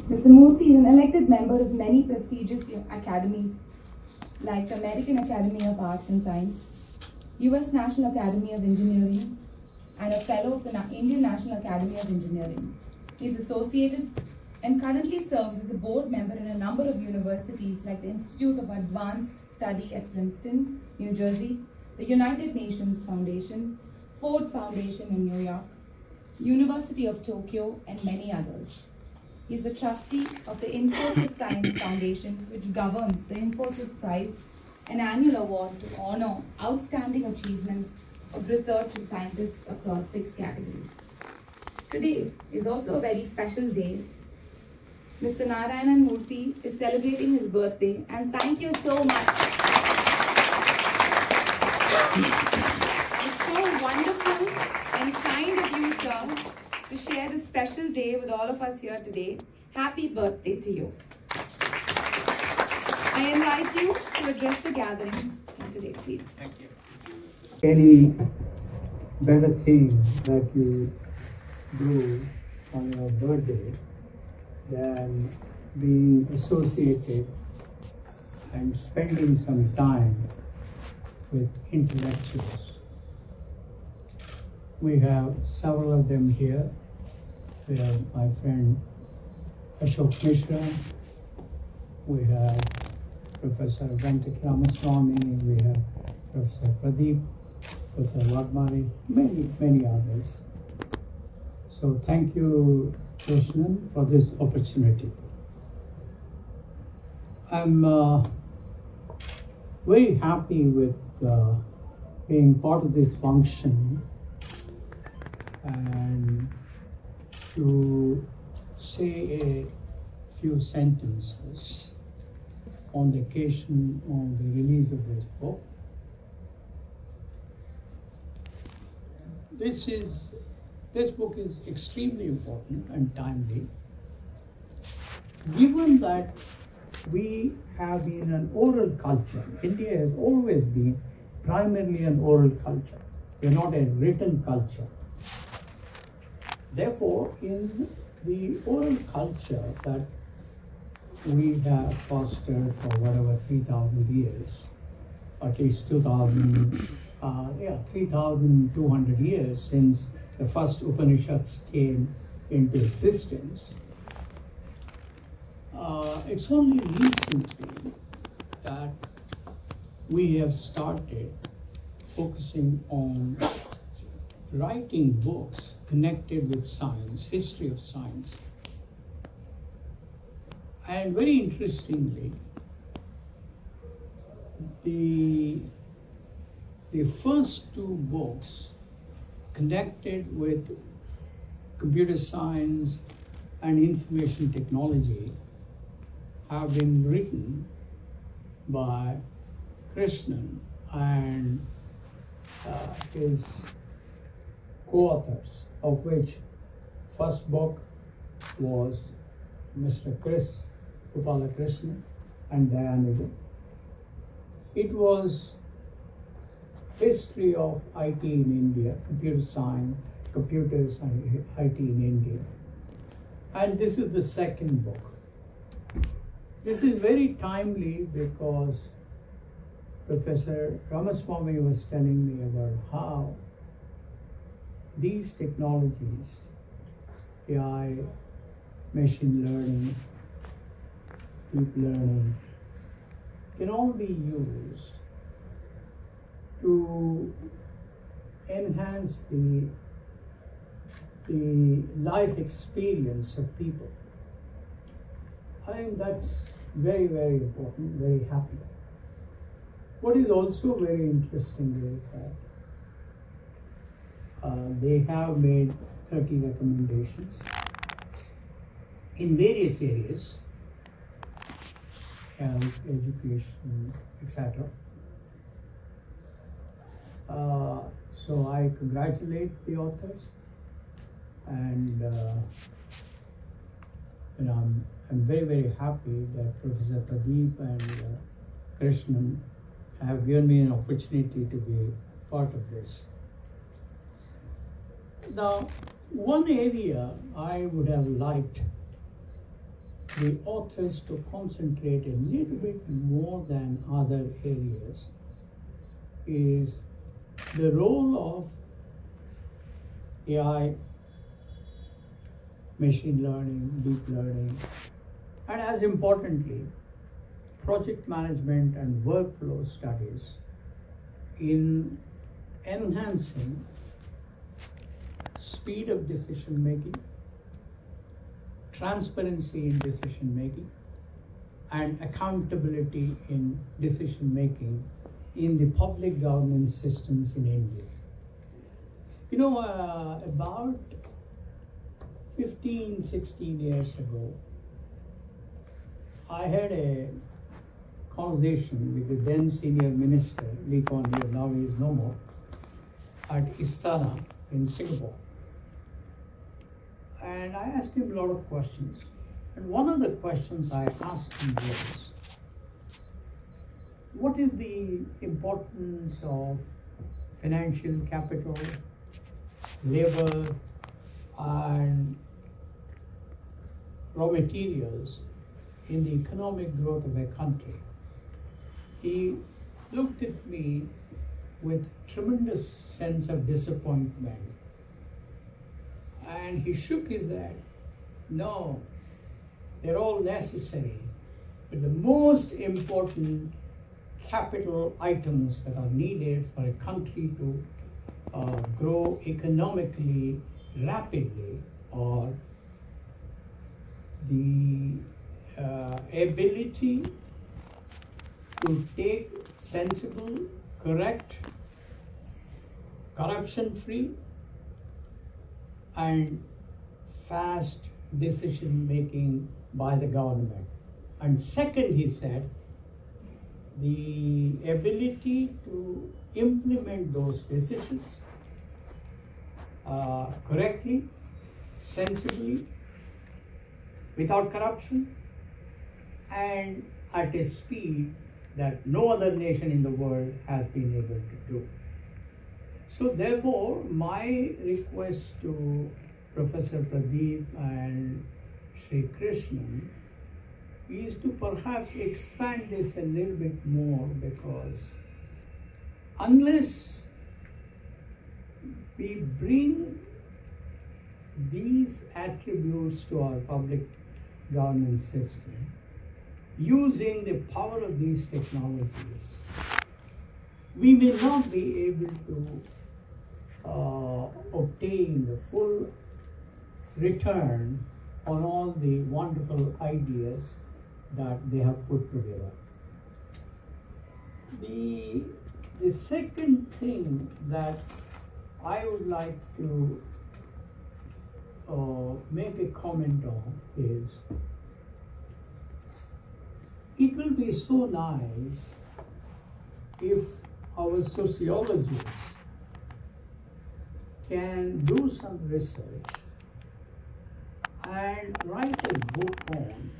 Mr. Murthy is an elected member of many prestigious academies like the American Academy of Arts and Science, U.S. National Academy of Engineering, and a fellow of the Indian National Academy of Engineering. He is associated and currently serves as a board member in a number of universities like the Institute of Advanced Study at Princeton, New Jersey, the United Nations Foundation, Ford Foundation in New York, University of Tokyo, and many others. He is the trustee of the Infosys Science Foundation, which governs the Infosys Prize, an annual award to honor outstanding achievements of research and scientists across 6 categories. Today is also a very special day. Mr. Narayana Murthy is celebrating his birthday, and thank you so much. It's so wonderful and kind of you, sir, to share this special day with all of us here today. Happy birthday to you. I invite you to address the gathering today, please. Thank you. Any better thing that you do on your birthday than being associated and spending some time with intellectuals. We have several of them here. We have my friend Ashok Mishra. We have Professor Venkat Ramaswamy. We have Professor Pradeep, Professor Vagmari, many others. So thank you, Krishnan, for this opportunity. I'm very happy with being part of this function and to say a few sentences on the occasion of the release of this book. This book is extremely important and timely, given that we have been an oral culture. India has always been primarily an oral culture. We are not a written culture. Therefore, in the oral culture that we have fostered for whatever 3,000 years, at least 3,200 years since the first Upanishads came into existence, it's only recently that we have started focusing on writing books connected with science, history of science. And very interestingly, the first 2 books connected with computer science and information technology have been written by Krishnan and his co-authors, of which first book was Mr. Krishnan and Dayananda. It was history of IT in India, computer science, computers and IT in India. And this is the second book. This is very timely because Professor Ramaswamy was telling me about how these technologies, AI, machine learning, deep learning, can all be used to enhance the life experience of people. I think that's very, very important, very happy. What is also very interesting is that they have made 30 recommendations in various areas, health, education, etc. So I congratulate the authors, and I'm very, very happy that Professor Pradeep and Krishnan have given me an opportunity to be part of this. Now, one area I would have liked the authors to concentrate a little bit more than other areas is the role of AI, machine learning, deep learning, and as importantly, project management and workflow studies in enhancing speed of decision making, transparency in decision making, and accountability in decision making in the public governance systems in India. You know, about 15, 16 years ago, I had a conversation with the then senior minister, Lee Kuan Yew, now he is no more, at Istana in Singapore. And I asked him a lot of questions. And one of the questions I asked him was, what is the importance of financial capital, labor, and raw materials in the economic growth of a country? He looked at me with tremendous sense of disappointment, and he shook his head. No, they're all necessary, but the most important capital items that are needed for a country to grow economically rapidly are the ability to take sensible, correct, corruption-free, and fast decision making by the government. And second, he said, the ability to implement those decisions correctly, sensibly, without corruption, and at a speed that no other nation in the world has been able to do. So therefore, my request to Professor Pradeep and Sri Krishnan is to perhaps expand this a little bit more, because unless we bring these attributes to our public governance system, using the power of these technologies, we may not be able to obtain the full return on all the wonderful ideas that they have put together. The second thing that I would like to make a comment on is, it will be so nice if our sociologists can do some research and write a book on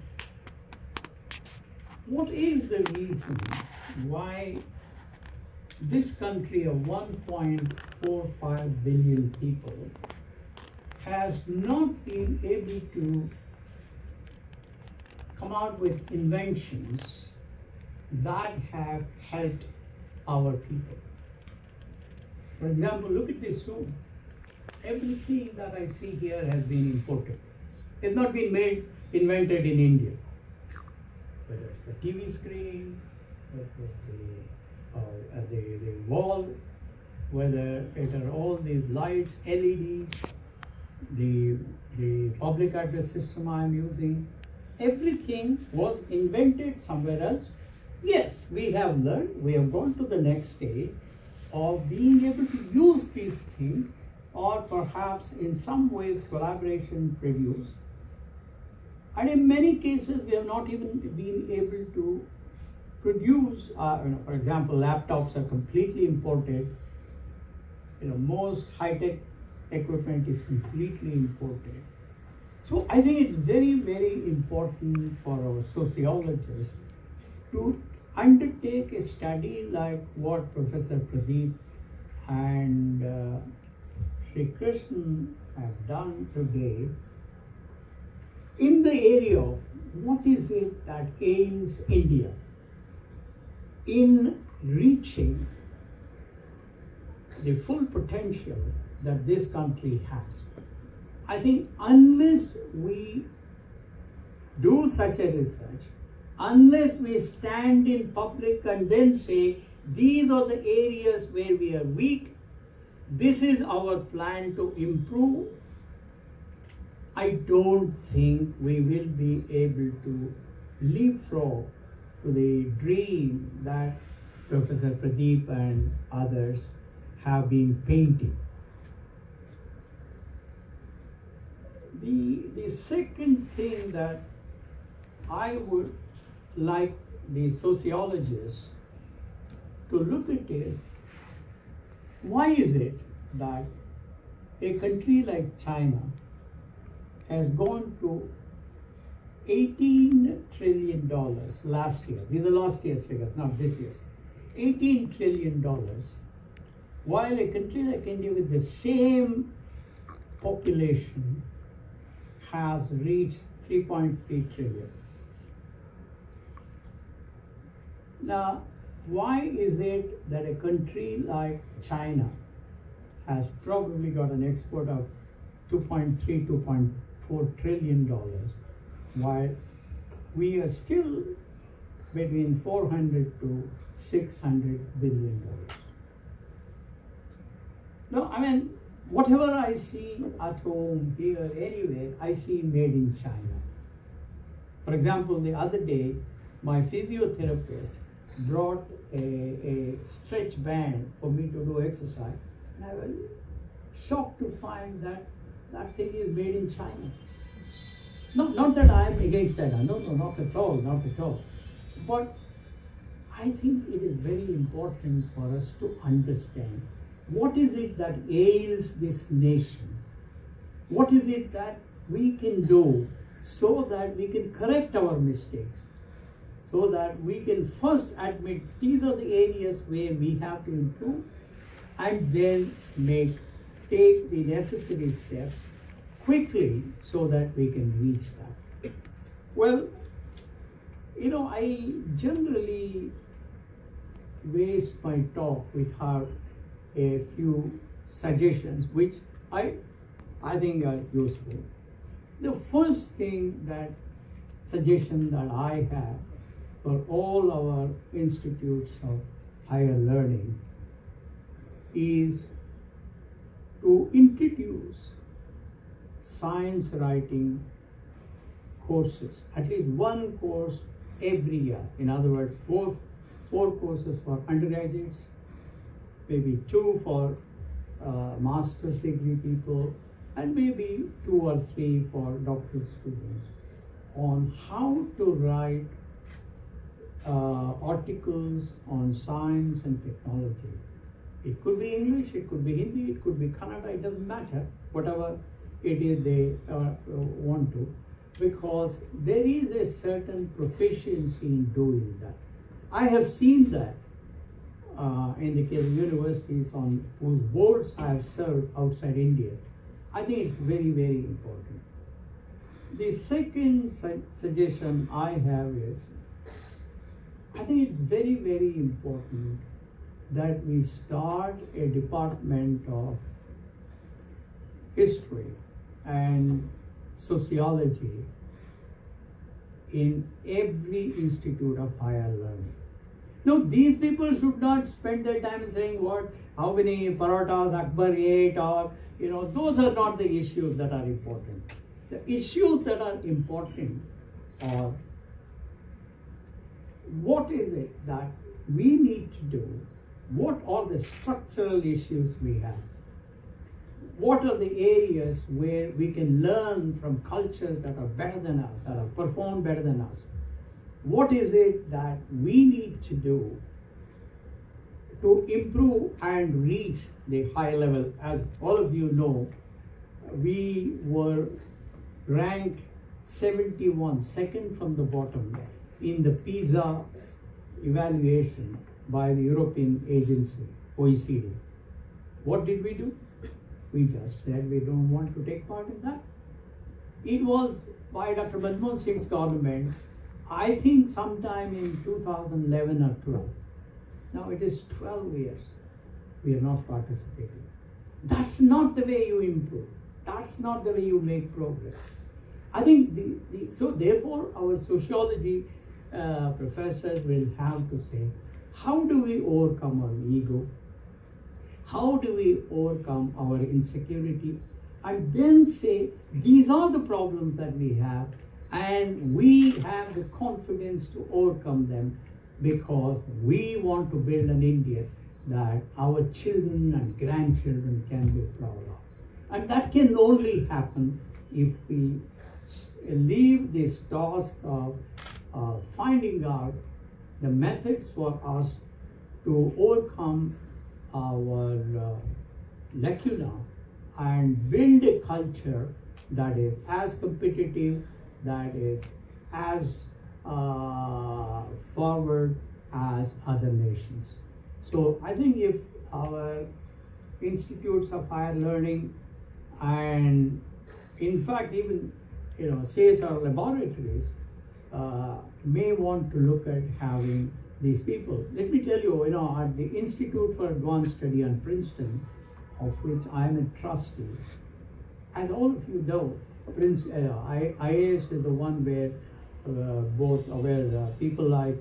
what is the reason why this country of 1.45 billion people has not been able to come out with inventions that have helped our people. For example, look at this room. Everything that I see here has been imported. It's not been invented in India. Whether it's the TV screen, whether the wall, whether it are all these lights, LEDs, the public address system I am using, everything was invented somewhere else. Yes, we have learned, we have gone to the next stage of being able to use these things, or perhaps in some ways collaboration produce. And in many cases, we have not even been able to produce, for example, laptops are completely imported. Most high-tech equipment is completely imported. So I think it's very, very important for our sociologists to undertake a study like what Professor Pradeep and Sri Krishnan have done today in the area of what is it that ails India in reaching the full potential that this country has? I think unless we do such a research, unless we stand in public and then say, these are the areas where we are weak, this is our plan to improve, I don't think we will be able to leapfrog to the dream that Professor Pradeep and others have been painting. The second thing that I would like the sociologists to look at is, why is it that a country like China has gone to $18 trillion last year? These are last year's figures, not this year's. $18 trillion, while a country like India with the same population has reached 3.3 trillion. Now, why is it that a country like China has probably got an export of $2.3, $2.4 trillion, while we are still between 400 to 600 billion dollars? No, I mean, whatever I see at home, here, anywhere, I see made in China. For example, the other day, my physiotherapist brought a stretch band for me to do exercise, and I was shocked to find that that thing is made in China. Not that I am against China, no, not at all, not at all. But I think it is very important for us to understand what is it that ails this nation? What is it that we can do so that we can correct our mistakes? So that we can first admit these are the areas where we have to improve, and then take the necessary steps quickly so that we can reach that. Well, you know, I generally waste my talk without a few suggestions which I think are useful. The first suggestion that I have for all our institutes of higher learning is to introduce science writing courses, at least one course every year. In other words, four courses for undergraduates, maybe 2 for master's degree people, and maybe 2 or 3 for doctoral students on how to write articles on science and technology. It could be English, it could be Hindi, it could be Kannada, it doesn't matter, whatever it is they want to, because there is a certain proficiency in doing that. I have seen that in the case of universities on whose boards I have served outside India. I think it's very, very important. The second suggestion I have is, I think it's very, very important that we start a department of history and sociology in every institute of higher learning. No, these people should not spend their time saying how many parathas Akbar ate, or, those are not the issues that are important. The issues that are important are, what is it that we need to do? What are the structural issues we have? What are the areas where we can learn from cultures that are better than us, that have performed better than us? What is it that we need to do to improve and reach the high level? As all of you know, we were ranked 71, second from the bottom, in the PISA evaluation by the European agency, OECD. What did we do? We just said we don't want to take part in that. It was by Dr. Manmohan Singh's government, I think sometime in 2011 or 12. Now it is 12 years. We are not participating. That's not the way you improve. That's not the way you make progress. I think so therefore our sociology professors will have to say, how do we overcome our ego? How do we overcome our insecurity? And then say, these are the problems that we have, and we have the confidence to overcome them because we want to build an India that our children and grandchildren can be proud of. And that can only happen if we leave this task of finding out the methods for us to overcome our lacuna and build a culture that is as competitive, that is as forward as other nations. So I think if our institutes of higher learning and in fact even CSR laboratories may want to look at having these people. Let me tell you, at the Institute for Advanced Study in Princeton, of which I am a trustee, as all of you know, IAS is the one where where people like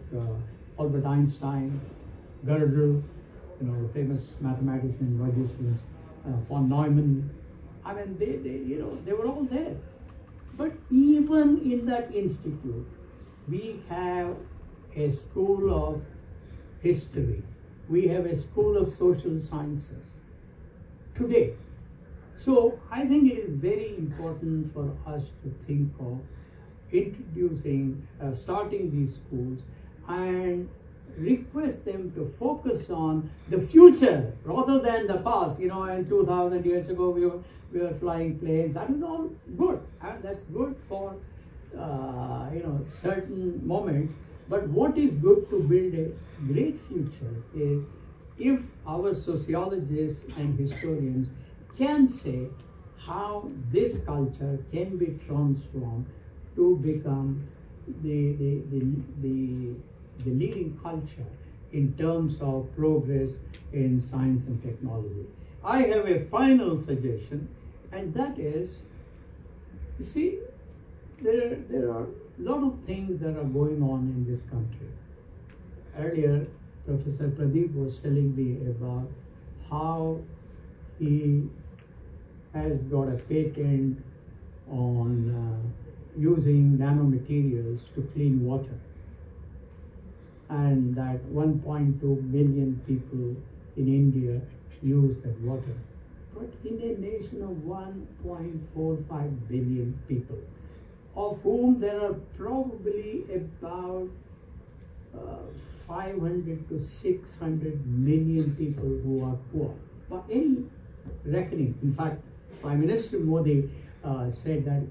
Albert Einstein, Gödel, the famous mathematician and logicians, von Neumann, I mean, they were all there. But even in that institute, we have a school of history. We have a school of social sciences today. So I think it is very important for us to think of introducing, starting these schools and request them to focus on the future rather than the past. And 2,000 years ago we were flying planes. That is all good, and that's good for certain moments. But what is good to build a great future is if our sociologists and historians can say how this culture can be transformed to become the leading culture in terms of progress in science and technology. I have a final suggestion, and that is, you see, there are a lot of things that are going on in this country. Earlier, Professor Pradeep was telling me about how he has got a patent on using nanomaterials to clean water, and that 1.2 million people in India use that water. But in a nation of 1.45 billion people, of whom there are probably about 500 to 600 million people who are poor, by any reckoning. In fact, Prime Minister Modi said that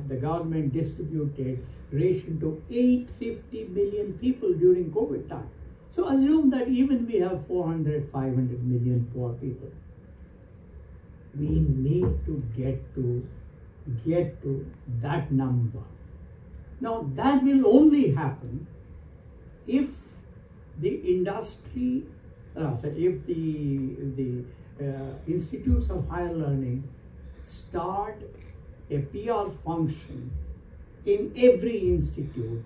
the government distributed ration to 850 million people during COVID time. So assume that even we have 400, 500 million poor people. We need to get to that number. Now that will only happen if the industry, if the institutes of higher learning start a PR function in every institute,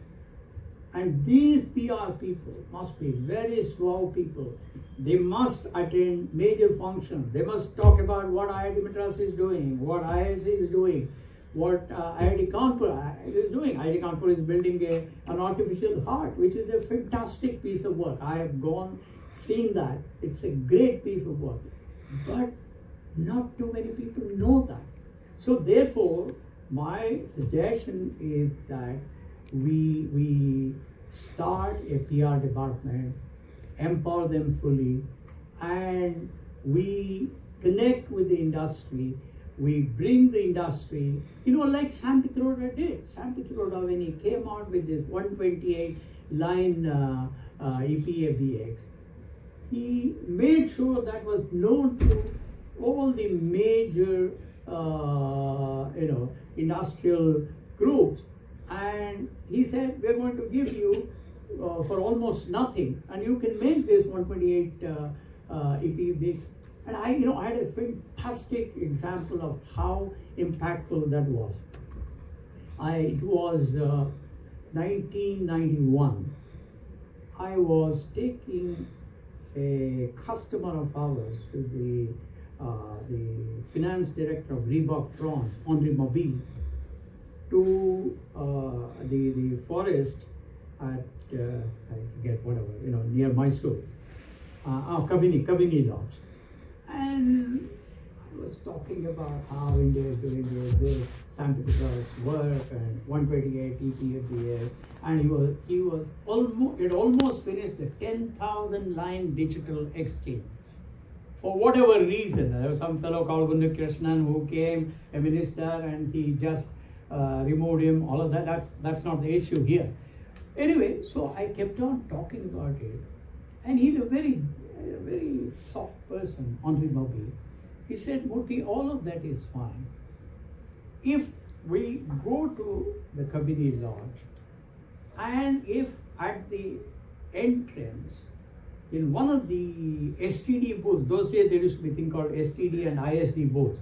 and these PR people must be very suave people. They must attend major functions. They must talk about what IIT Madras is doing, what IISc is doing, what IIT Kanpur is doing. IIT Kanpur is building an artificial heart, which is a fantastic piece of work. I have seen that. It's a great piece of work. But not too many people know that. So therefore, my suggestion is that we start a PR department, empower them fully, and we connect with the industry. We bring the industry, like Sam Pitroda did. Sam Pitroda, when he came out with this 128-line EPA-BX, he made sure that was known to all the major industrial groups. And he said, we're going to give you for almost nothing, and you can make this 128 EP bigs. And I had a fantastic example of how impactful that was. It was 1991. I was taking a customer of ours to the finance director of Reebok France, Honorary, to the forest at I forget whatever, near Mysore, Kabini Lodge. And I was talking about how India is doing this scientific work and 128 EP of the year. And he was almost finished the 10,000 line digital exchange. For whatever reason, there was some fellow called Krishnan who came, a minister, and he just removed him. All of that, that's not the issue here. Anyway, so I kept on talking about it, and he's a very soft person, Honorary. He said, Murthy, all of that is fine. If we go to the Kabini Lodge, and if at the entrance, in one of the STD booths, those days there used to be a thing called STD and ISD booths.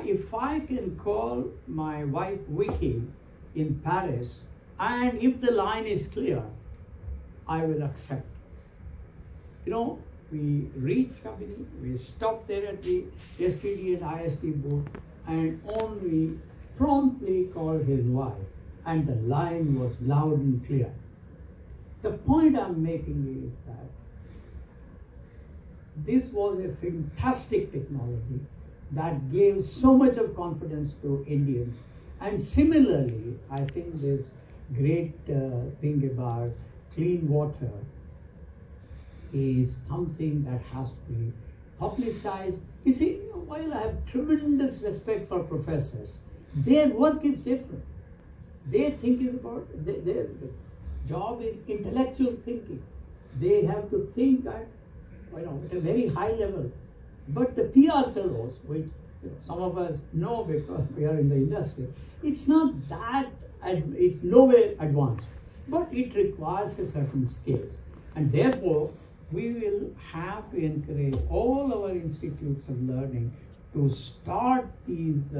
If I can call my wife Vicky in Paris, and if the line is clear, I will accept. We reached Kabini, we stopped there at the STD and ISD booth, and only promptly called his wife, and the line was loud and clear. The point I'm making is that this was a fantastic technology that gave so much of confidence to Indians. And similarly, I think this great thing about clean water is something that has to be publicized. You see, while I have tremendous respect for professors, their work is different. They're thinking about, their job is intellectual thinking. They have to think at a very high level. But the PR fellows, which some of us know because we are in the industry, it's not that, it's nowhere advanced, but it requires a certain skills. And therefore, we will have to encourage all our institutes of learning to start these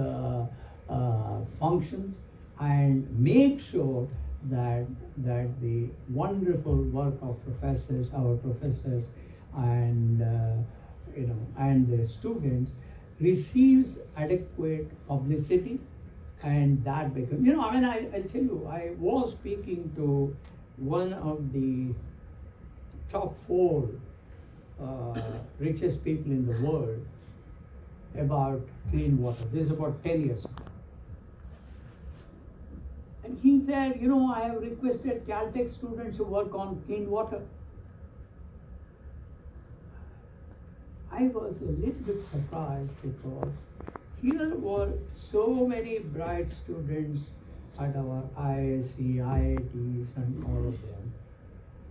functions and make sure that the wonderful work of our professors and the students receives adequate publicity, and that becomes, I'll tell you, I was speaking to one of the top 4 richest people in the world about clean water. This is about 10 years ago. And he said, I have requested Caltech students to work on clean water. I was a little bit surprised because here were so many bright students at our IISc, IITs and all of them.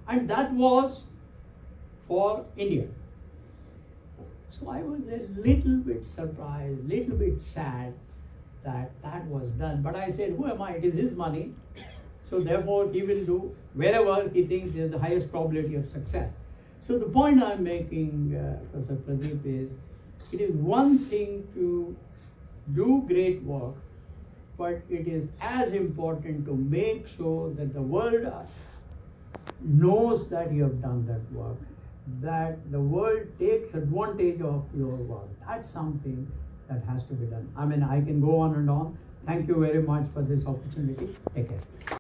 And that was for India. So I was a little bit surprised, little bit sad that was done. But I said, who am I? It is his money. So therefore he will do wherever he thinks there is the highest probability of success. So the point I'm making, Professor Pradeep, is it is one thing to do great work, but it is as important to make sure that the world knows that you have done that work, that the world takes advantage of your work. That's something that has to be done. I can go on and on. Thank you very much for this opportunity. Take care.